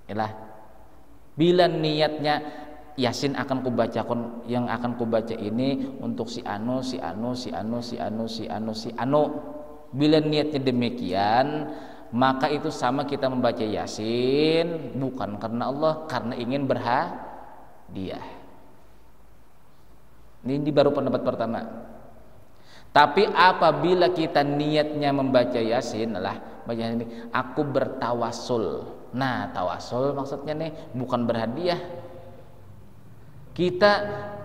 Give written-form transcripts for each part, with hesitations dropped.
Yalah, bila niatnya Yasin akan kubacakan, yang akan kubaca ini untuk si anu, si anu, si anu, si anu, si anu, si anu. Bila niatnya demikian, maka itu sama kita membaca Yasin bukan karena Allah, karena ingin berhadiah. Ini baru pendapat pertama. Tapi apabila kita niatnya membaca Yasin adalah baca ini, aku bertawasul. Nah, tawasul maksudnya nih bukan berhadiah. Kita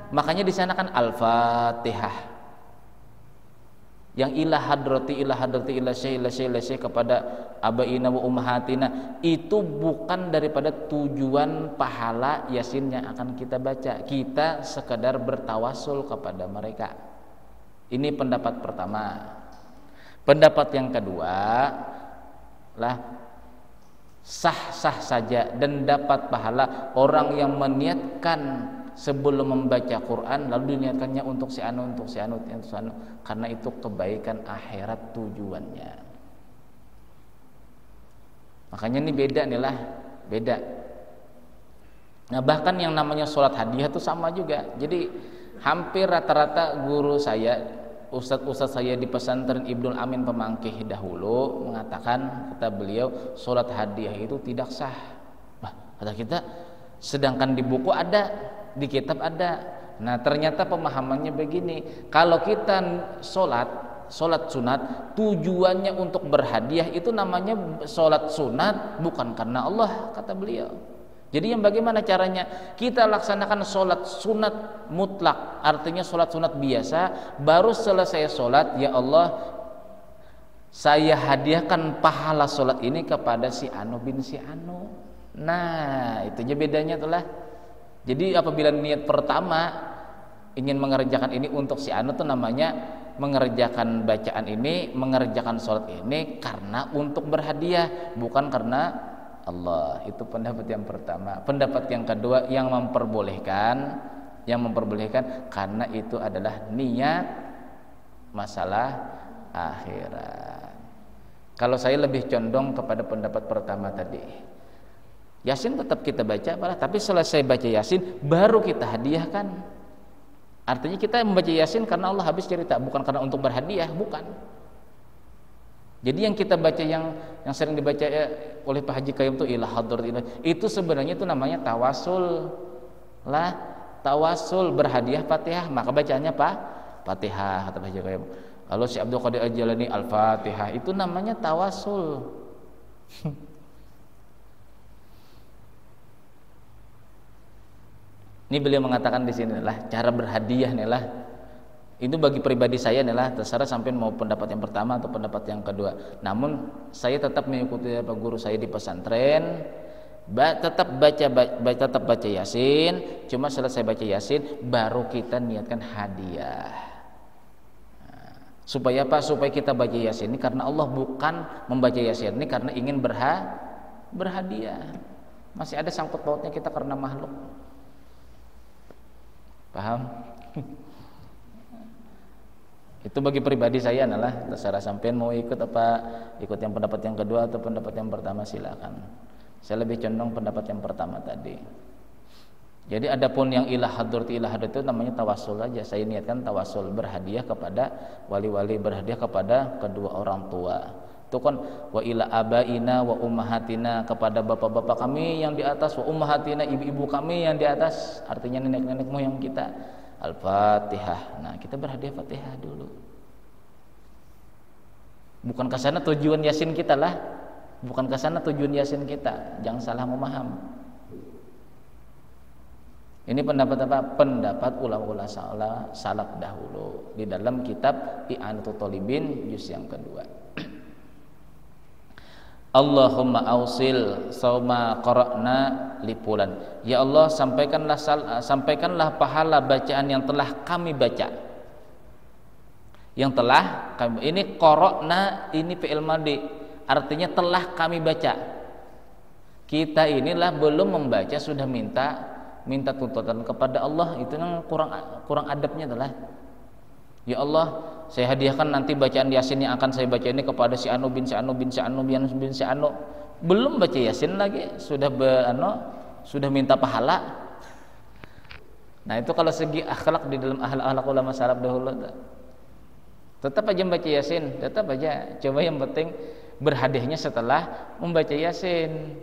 makanya di sana kan Al-Fatihah. Yang ila hadrati ila syai kepada abaina wa ummahatina, itu bukan daripada tujuan pahala Yasin yang akan kita baca. Kita sekedar bertawasul kepada mereka. Ini pendapat pertama. Pendapat yang kedua lah, sah-sah saja dan dapat pahala orang yang meniatkan sebelum membaca Quran lalu diniatkannya untuk si anu, untuk si anu, untuk si anu, karena itu kebaikan akhirat tujuannya. Makanya ini beda nih lah, beda. Nah, bahkan yang namanya sholat hadiah itu sama juga. Jadi hampir rata-rata guru saya, ustadz saya di pesantren Ibnul Amin Pemangkih dahulu mengatakan, kata beliau, sholat hadiah itu tidak sah. Nah, kata kita, sedangkan di buku ada, di kitab ada. Nah, ternyata pemahamannya begini, kalau kita sholat sunat tujuannya untuk berhadiah, itu namanya sholat sunat bukan karena Allah, kata beliau. Jadi yang bagaimana caranya? Kita laksanakan sholat sunat mutlak, artinya sholat sunat biasa, baru selesai sholat, ya Allah, saya hadiahkan pahala sholat ini kepada si anu bin si anu. Nah, itu aja bedanya tuh lah. Jadi apabila niat pertama ingin mengerjakan ini untuk si anu, tuh namanya mengerjakan bacaan ini, mengerjakan sholat ini karena untuk berhadiah, bukan karena Allah. Itu pendapat yang pertama. Pendapat yang kedua yang memperbolehkan karena itu adalah niat masalah akhirat. Kalau saya lebih condong kepada pendapat pertama tadi. Yasin tetap kita baca, tapi selesai baca Yasin baru kita hadiahkan. Artinya kita membaca Yasin karena Allah habis cerita, bukan karena untuk berhadiah, bukan. Jadi yang kita baca yang sering dibaca oleh Pak Haji Qayyum itu ilah hadrat ilah, itu sebenarnya itu namanya tawasul lah, tawasul berhadiah Fatihah, maka bacanya Fatihah kata Pak Haji Qayyum. Kalau si Abdul Qadir Al-Jilani Al-Fatihah, itu namanya tawasul. Ini beliau mengatakan di sini lah cara berhadiah nih lah. Itu bagi pribadi saya nih lah, terserah sampai mau pendapat yang pertama atau pendapat yang kedua. Namun saya tetap mengikuti apa guru saya di pesantren, tetap baca Yasin. Cuma selesai baca Yasin baru kita niatkan hadiah. Nah, supaya apa? Supaya kita baca Yasin ini karena Allah, bukan membaca Yasin ini karena ingin berhadiah. Masih ada sangkut pautnya kita karena makhluk. Paham? Itu bagi pribadi saya adalah terserah sampean mau ikut ikut yang pendapat yang kedua atau pendapat yang pertama, silakan. Saya lebih condong pendapat yang pertama tadi. Jadi adapun yang ilah hadrat itu namanya tawasul aja. Saya niatkan tawasul, berhadiah kepada wali-wali, berhadiah kepada kedua orang tua. Itu kan wa ila abaina wa ummahatina, kepada bapak-bapak kami yang di atas, wa ummahatina, ibu-ibu kami yang di atas, artinya nenek-nenek moyang kita. Al-Fatihah. Nah, kita berhadiah Fatihah dulu. Bukan ke sana tujuan Yasin kita lah. Bukan ke sana tujuan Yasin kita. Jangan salah memaham. Ini pendapat apa? Pendapat ulama-ulama salaf dahulu di dalam kitab I'anatul Thalibin juz yang kedua. Allahumma ausil sauma qara'na lipulan. Ya Allah, sampaikanlah pahala bacaan yang telah kami baca. Yang telah kami, ini qara'na, ini fi'il madhi, artinya telah kami baca. Kita inilah belum membaca sudah minta tuntutan kepada Allah, itu yang kurang adabnya adalah, ya Allah, saya hadiahkan nanti bacaan Yasin yang akan saya baca ini kepada si Anu bin si Anu bin si Anu bin si Anu. belum baca Yasin lagi sudah minta pahala. Nah itu kalau segi akhlak di dalam akhlak ulama salaf dahulu, tetap aja membaca Yasin, tetap aja. Coba yang penting berhadiahnya setelah membaca Yasin.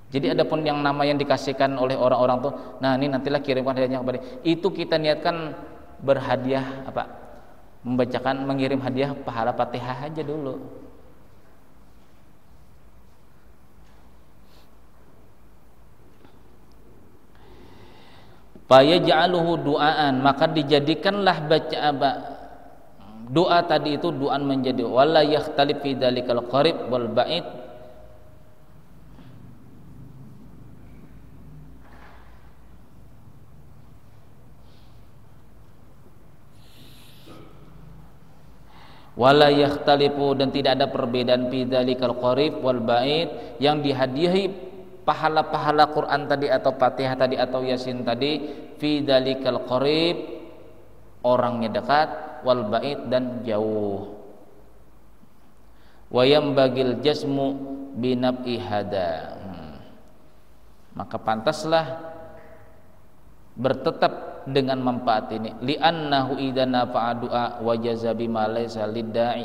Jadi adapun yang nama yang dikasihkan oleh orang-orang tuh, nah ini nantilah kirimkan hadiahnya kepada itu, kita niatkan berhadiah apa? Membacakan, mengirim hadiah pahala Fatihah aja dulu. Fayaj'aluhu du'aan, maka dijadikanlah doa tadi itu du'an menjadi wala yakhtalif fi dzalikal qarib wal ba'id. Wala yakhtalifu, dan tidak ada perbedaan fi dzalikal qarib wal ba'id, yang dihadiahi pahala-pahala Quran tadi atau Fatihah tadi atau Yasin tadi, fi dzalikal qarib orangnya dekat, wal ba'id dan jauh. Wa yambagil jasmu binab'i hada, maka pantaslah bertetap dengan manfaat ini, li'annahu idana fa'adu'a wa jaza bima laysa lidda'i,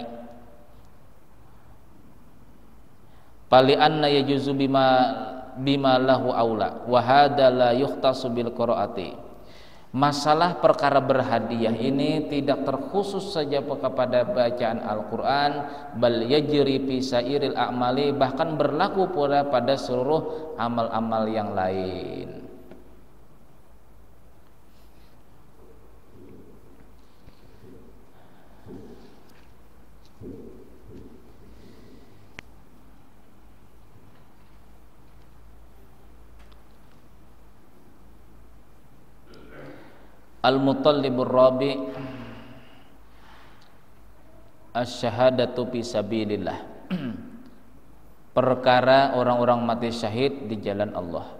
pali anna yajuzu bima lahu aula wa hadza la yukhtasu bil qiraati. Masalah perkara berhadiah ini tidak terkhusus saja kepada bacaan Al-Qur'an, bal yajri fi sairil a'mali, bahkan berlaku pula pada seluruh amal-amal yang lain. Al-mutallibur rabi asy-syahadatu fi sabilillah, perkara orang-orang mati syahid di jalan Allah.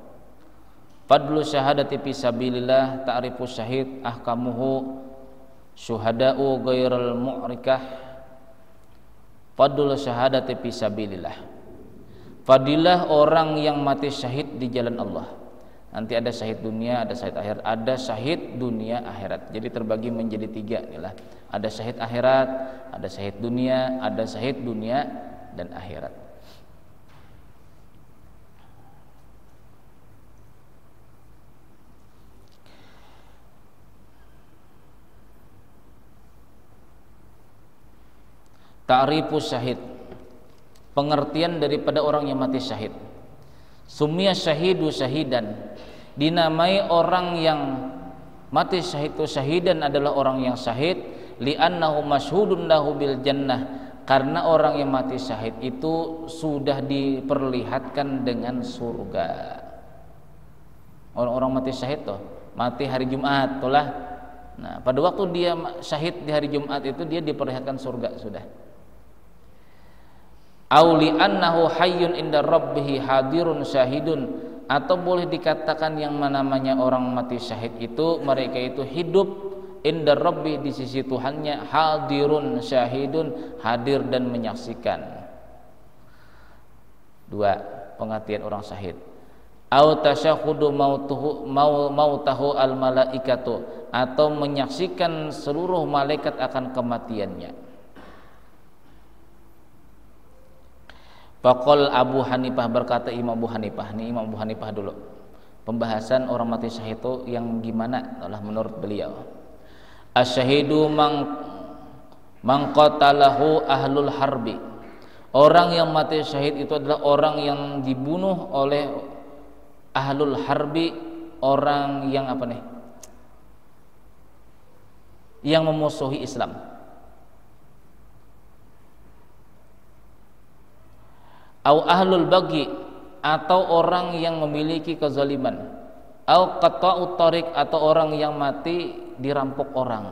Fadlu syahadati fi sabilillah, ta'rifu syahid ahkamuhu syuhada'u ghairal mu'rikah. Fadlu syahadati fi sabilillah, fadilah orang yang mati syahid di jalan Allah. Nanti ada syahid dunia, ada syahid akhirat, ada syahid dunia akhirat. Jadi terbagi menjadi tiga inilah. Ada syahid akhirat, ada syahid dunia, ada syahid dunia dan akhirat. Ta'rifus syahid, pengertian daripada orang yang mati syahid. Sumia syahidu syahidan, dinamai orang yang mati syahid itu syahidan adalah orang yang syahid, li'annahu masyhudun lahu bil jannah, karena orang yang mati syahid itu sudah diperlihatkan dengan surga. Orang-orang mati syahid tuh mati hari Jumat itulah. Nah, pada waktu dia syahid di hari Jumat itu dia diperlihatkan surga sudah. Auli annahu hayyun inda rabbih hadirun syahidun, atau boleh dikatakan yang namanya orang mati syahid itu mereka itu hidup inda rabbi, di sisi Tuhannya, hadirun syahidun, hadir dan menyaksikan. Dua pengertian orang syahid. Au tasyahudu mautahu al malaikatu, atau menyaksikan seluruh malaikat akan kematiannya. Faqal Abu Hanifah, berkata Imam Abu Hanifah. Ini Imam Abu Hanifah dulu. Pembahasan orang mati syahid itu yang gimana adalah menurut beliau. Asyahidu man qatalahu ahlul harbi. Orang yang mati syahid itu adalah orang yang dibunuh oleh ahlul harbi, orang yang apa nih? Yang memusuhi Islam. Au ahlul bagi, atau orang yang memiliki kezaliman. Au qata'ut thariq, atau orang yang mati dirampok orang.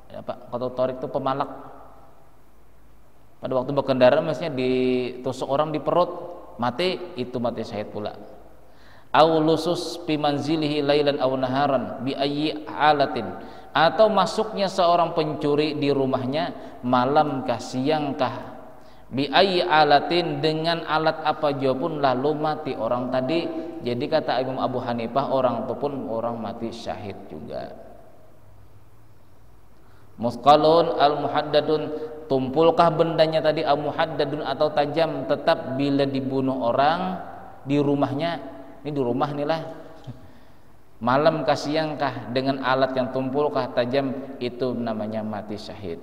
Ya, Pak, qata'ut thariq itu pemalak. Pada waktu berkendara maksudnya ditusuk orang di perut, mati, itu mati syahid pula. Au lusus fi manzilihi lailan aw naharan bi ayyi halatin, atau masuknya seorang pencuri di rumahnya malam kah siang kah, Bi ayyi alatin, dengan alat apa jua pun lalu mati orang tadi. Jadi kata Imam Abu Hanifah, orang itu pun orang mati syahid juga. Musqalun al muhaddadun, tumpulkah bendanya tadi al muhaddadun atau tajam, tetap bila dibunuh orang di rumahnya. Ini di rumah nih lah, malam kah siang kah, dengan alat yang tumpulkah tajam, itu namanya mati syahid.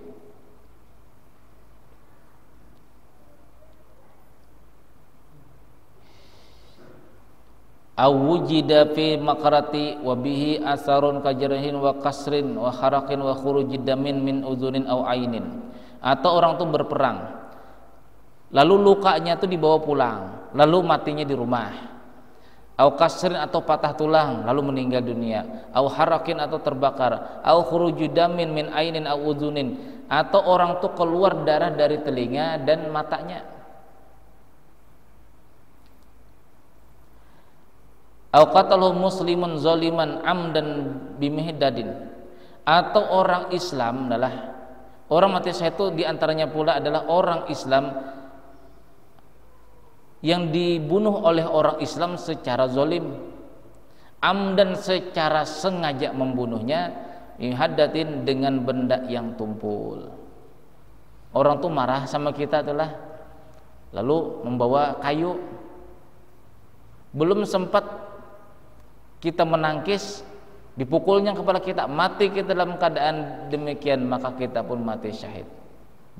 Awujida fi makarati wa bihi asarun kajrahin wa kasrin wa kharaqin wa khurujid damin min uzunin aw ainin. Atau orang tuh berperang, lalu lukanya tuh dibawa pulang, lalu matinya di rumah. Aw kasrin, atau patah tulang lalu meninggal dunia. Aw harakin, atau terbakar. Aw khurujid damin min ainin aw uzunin, atau orang tuh keluar darah dari telinga dan matanya. Au qatalahu muslimun zaliman amdan bimihdadin, atau orang Islam adalah orang mati syahid itu diantaranya pula adalah orang Islam yang dibunuh oleh orang Islam secara zalim, amdan secara sengaja membunuhnya, bimihdatin dengan benda yang tumpul. Orang tuh marah sama kita itulah, lalu membawa kayu, belum sempat kita menangkis, dipukulnya kepada kita, mati kita dalam keadaan demikian, maka kita pun mati syahid.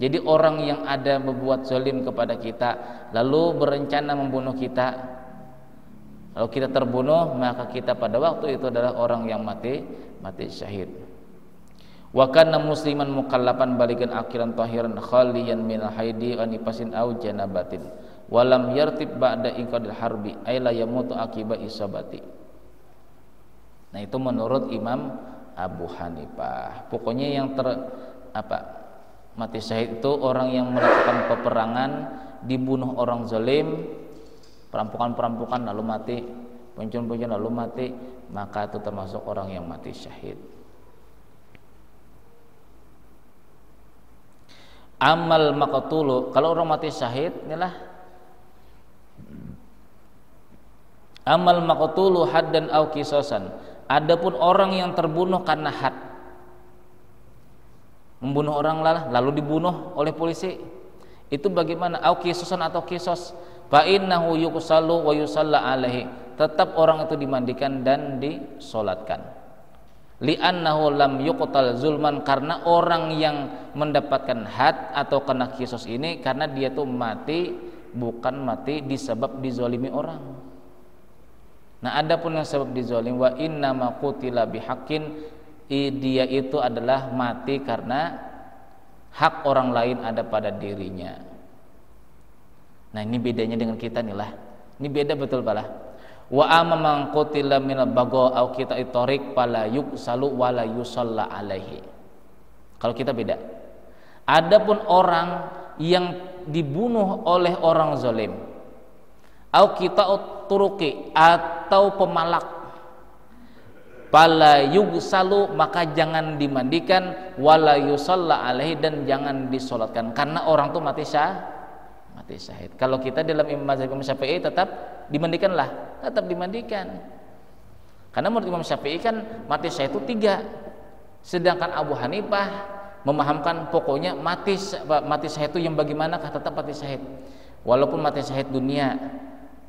Jadi orang yang ada berbuat zalim kepada kita lalu berencana membunuh kita, lalu kita terbunuh, maka kita pada waktu itu adalah orang yang mati syahid. Wa kana musliman mukallafan baligan akhiran tahiran khaliyan minal haidi wa nifasin aw janabatin walam yartib ba'da inqadil harbi ay la yamutu akiba isabati. Nah, itu menurut Imam Abu Hanifah. Pokoknya yang mati syahid itu orang yang melakukan peperangan, dibunuh orang zalim, perampokan lalu mati, pencuri lalu mati, maka itu termasuk orang yang mati syahid. Amal maqtulu, kalau orang mati syahid inilah amal maqtulu haddan au qisasan. Adapun orang yang terbunuh karena had, membunuh orang lalu dibunuh oleh polisi, itu bagaimana? Au qisasan, atau qisos, fa innahu yuqsalu wa yusalla alaihi, tetap orang itu dimandikan dan disolatkan. Li'annahu lam yuqtal zulman, karena orang yang mendapatkan had atau kena qisos ini karena dia tuh mati bukan mati disebab dizalimi orang. Nah, adapun yang sebab dizalim, wa inna ma qutila bihaqqin, dia itu adalah mati karena hak orang lain ada pada dirinya. Nah, ini bedanya dengan kita nih lah. Ini beda betul pala. Wa amma man qutila min al-bagha au kita itorik fala yuqsalu wala yusalla alaihi. Kalau kita beda. Adapun orang yang dibunuh oleh orang zalim, au kita turuki, atau pemalak, fala yugsalu, maka jangan dimandikan, wala yusalla alaihi, dan jangan disolatkan, karena orang itu mati syahid. Kalau kita dalam mazhab Imam Syafi'i tetap dimandikanlah, tetap dimandikan, karena menurut Imam Syafi'i kan mati syahid itu 3, sedangkan Abu Hanifah memahamkan pokoknya mati syahid itu yang bagaimanakah, tetap mati syahid, walaupun mati syahid dunia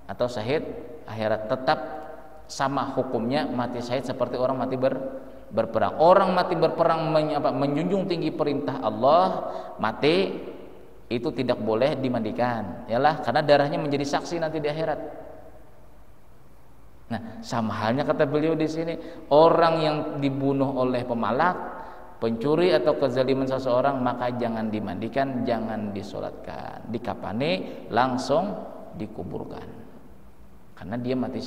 atau syahid akhirat, tetap sama hukumnya mati syahid seperti orang mati berperang. Orang mati berperang menjunjung tinggi perintah Allah, mati itu tidak boleh dimandikan, yalah, karena darahnya menjadi saksi nanti di akhirat. Nah, sama halnya kata beliau di sini, orang yang dibunuh oleh pemalak, pencuri atau kezaliman seseorang, maka jangan dimandikan, jangan disolatkan, dikafani, langsung dikuburkan, karena dia mati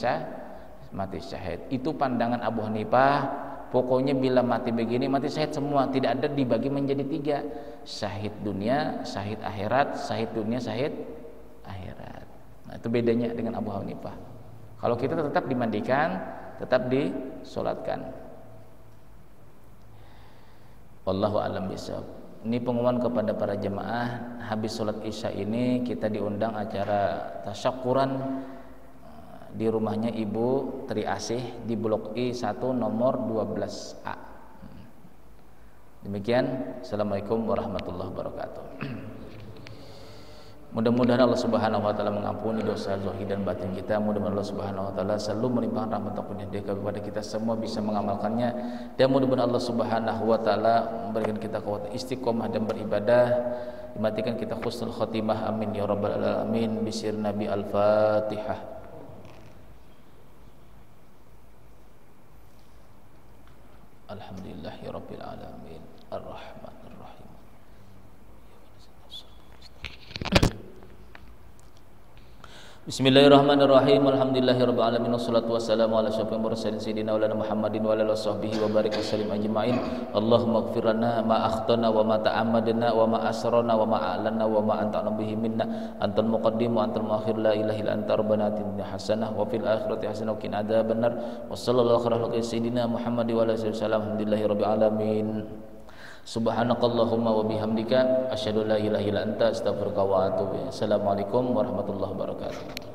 syahid. Itu pandangan Abu Hanifah. Pokoknya bila mati begini, mati syahid semua, tidak ada dibagi menjadi 3, syahid dunia, syahid akhirat, syahid dunia, syahid akhirat. Nah, itu bedanya dengan Abu Hanifah. Kalau kita tetap dimandikan, tetap disolatkan. Wallahu a'lam bishawab. Ini pengumuman kepada para jemaah, habis sholat isya ini kita diundang acara tasyakuran di rumahnya Ibu Tri Asih di Blok I1 nomor 12A. Demikian, Assalamualaikum warahmatullahi wabarakatuh. Mudah-mudahan Allah Subhanahu wa taala mengampuni dosa zahir dan batin kita. Mudah-mudahan Allah Subhanahu wa taala selalu melimpahkan rahmat taufik dan hidayah kepada kita semua bisa mengamalkannya, dan mudah-mudahan Allah Subhanahu wa taala memberikan kita kekuatan istiqomah dan beribadah, dimatikan kita husnul khotimah, amin ya rabbal alamin. Bisir Nabi Al-Fatihah. Alhamdulillahirabbil alamin arrahmanir rahim. Bismillahirrahmanirrahim. Alhamdulillahirabbil alamin wassalatu wassalamu ala asyrofil mursalin sayyidina wa Muhammadin wa ala washabbihi wa barik wasallim ajmain. Allahumma ighfir lana ma akhtana wa ma ta'ammadna wa ma asrarna wa ma a'lanna wa ma anta bihi minna antal muqaddim wa antal muakhir la ilaha illa anta rabbana atina hasanah wa fil akhirati hasanah wa qina adzabannar. Wassallallahu ala sayyidina Muhammad wa ala alihi wasallam. Alhamdulillahirabbil alamin. Subhanakallahumma wa bihamdika asyhadu an la ilaha illa anta astaghfiruka wa atubu ilaik. Assalamualaikum warahmatullahi wabarakatuh.